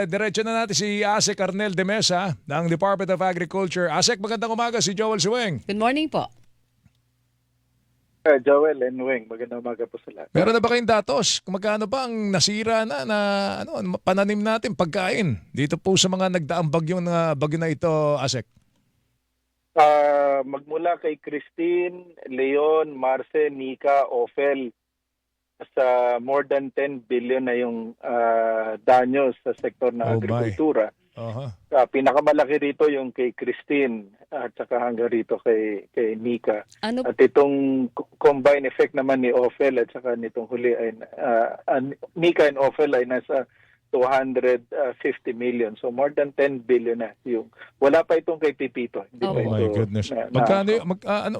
Diretso na natin si Asek Arnel de Mesa ng Department of Agriculture. Asek, magandang umaga, si Joel Suweng. Good morning po. Joel and Weng, magandang umaga po sa lahat. Meron na ba kayong datos? Kung magkano ba ang nasira na pananim natin, pagkain dito po sa mga nagdaang bagyo na ito, Asek? Magmula kay Christine, Leon, Marce, Nika, Ophel, sa more than 10 billion na yung danyo sa sektor ng agrikultura. Pinakamalaki rito yung kay Christine at saka hanggang rito kay Nika. At itong combined effect naman ni Ophel at saka nitong huli ay Nika and Ophel ay nasa 250 million. So more than 10 billion na yung wala pa itong kay Pipito. Hindi pa my goodness.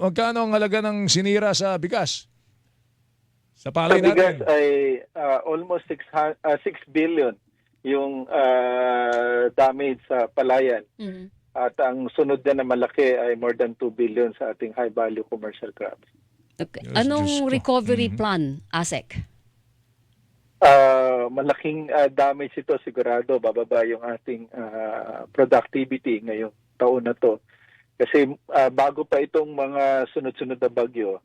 Magkano ang halaga ng sinira sa bigas? Sa palay natin? Sa bigas ay almost 6 billion yung damage sa palayan. Mm-hmm. At ang sunod na malaki ay more than 2 billion sa ating high-value commercial crops. Okay. Anong recovery plan, Asek? Malaking damage ito sigurado. Bababa yung ating productivity ngayong taon na to. Kasi bago pa itong mga sunod-sunod na bagyo,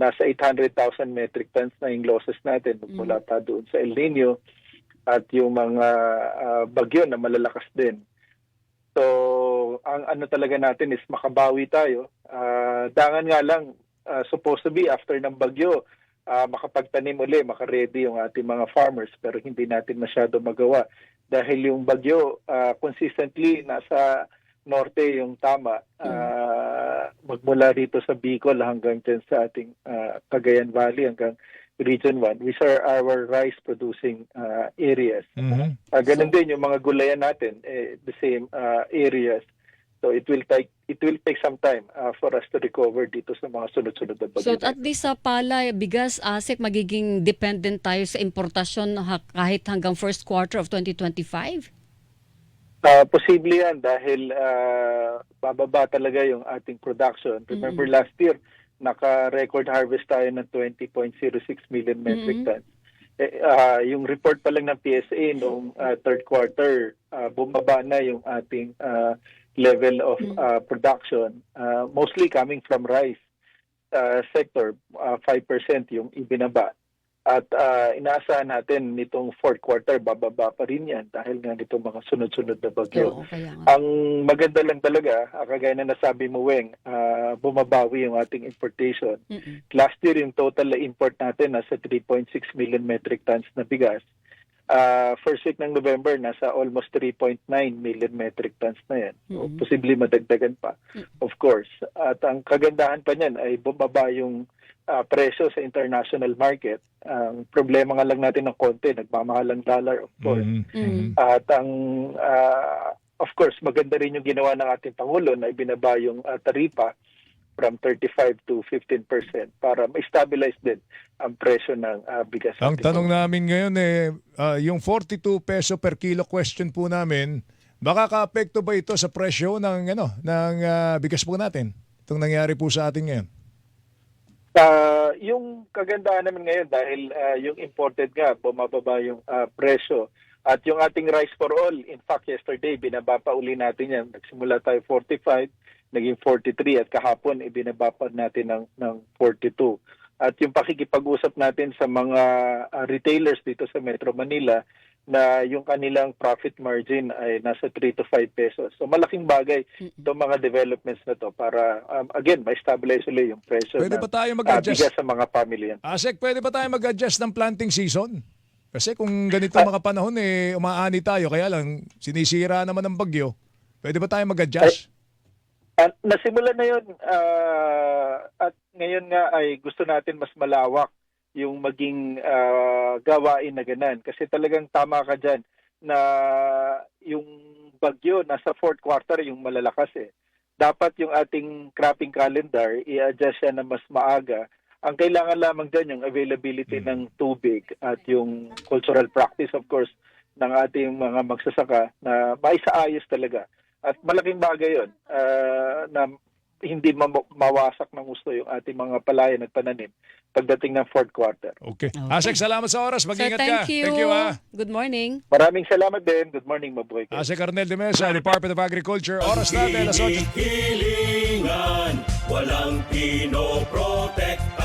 nasa 800,000 metric tons na yung losses natin mula pa doon sa El Nino at yung mga bagyo na malalakas din. So, ang ano talaga natin is makabawi tayo. Dangan nga lang, supposed to be after ng bagyo, makapagtanim uli, makaredy yung ating mga farmers, pero hindi natin masyado magawa. Dahil yung bagyo, consistently nasa norte yung tama, magmula rito sa Bicol hanggang dyan sa ating Cagayan Valley hanggang Region 1, which are our rice producing areas. Ganun din yung mga gulayan natin, the same areas. So it will take some time for us to recover dito sa mga sunod-sunod na bagyo. So at least sa palay, bigas, Asek, magiging dependent tayo sa importasyon kahit hanggang first quarter of 2025? Posible yan dahil bababa talaga yung ating production. Remember last year, naka-record harvest tayo ng 20.06 million metric tons. Yung report pa lang ng PSA noong third quarter, bumaba na yung ating level of production, mostly coming from rice sector, 5% yung ibinaba. At inaasahan natin nitong fourth quarter, bababa pa rin yan dahil nga nitong mga sunod-sunod na bagyo. Ang maganda lang talaga, kagaya na nasabi mo, Weng, bumabawi yung ating importation. Last year, yung total na import natin nasa 3.6 million metric tons na bigas. First week ng November, nasa almost 3.9 million metric tons na yan. So, posibleng madagdagan pa, of course. At ang kagandahan pa niyan ay bumaba yung presyo sa international market. Ang problema nga lang natin ng konti, nagmamahal ang dollar, of course. At ang, of course, maganda rin yung ginawa ng ating Pangulo na ibinaba yung taripa from 35 to 15% para ma-stabilize din ang presyo ng bigas. Ang tanong namin ngayon yung 42 peso per kilo question po namin, baka ka-apekto ba ito sa presyo ng bigas po natin? Itong nangyari po sa atin ngayon. Yung kagandahan naman ngayon dahil yung imported nga, bumababa yung presyo. At yung ating rice for all, in fact, yesterday, binaba pa uli natin yan. Nagsimula tayo 45, naging 43 at kahapon, ibinaba pa natin ng 42. At yung pakikipag-usap natin sa mga retailers dito sa Metro Manila na yung kanilang profit margin ay nasa 3 to 5 pesos. So malaking bagay itong mga developments na to para, again, ma-stabilize ulit yung presyo Pwede ng ba tayo mag-adjust bigas sa mga family yan. Asek, pwede ba tayo mag-adjust ng planting season? Kasi kung ganito mga panahon, umaani tayo, kaya lang sinisira naman ng bagyo. Pwede ba tayo mag-adjust? Nasimulan na yun at ngayon nga ay gusto natin mas malawak yung maging gawain na ganan. Kasi talagang tama ka dyan na yung bagyo nasa fourth quarter yung malalakas Dapat yung ating cropping calendar i-adjust siya na mas maaga. Ang kailangan lamang dyan yung availability ng tubig at yung cultural practice, of course, ng ating mga magsasaka na maisaayos talaga. At malaking bagay yun na hindi mawasak ng gusto yung ating mga palayan at pananim pagdating ng fourth quarter. Okay. Asek, salamat sa oras. Sir, Mag-ingat ka. thank you. Thank you, ha. Good morning. Maraming salamat din. Good morning, mabuhay kayo. Asek Arnel de Mesa, Department of Agriculture. Oras natin, alas 8. Hilingan, walang pinoprotektahan.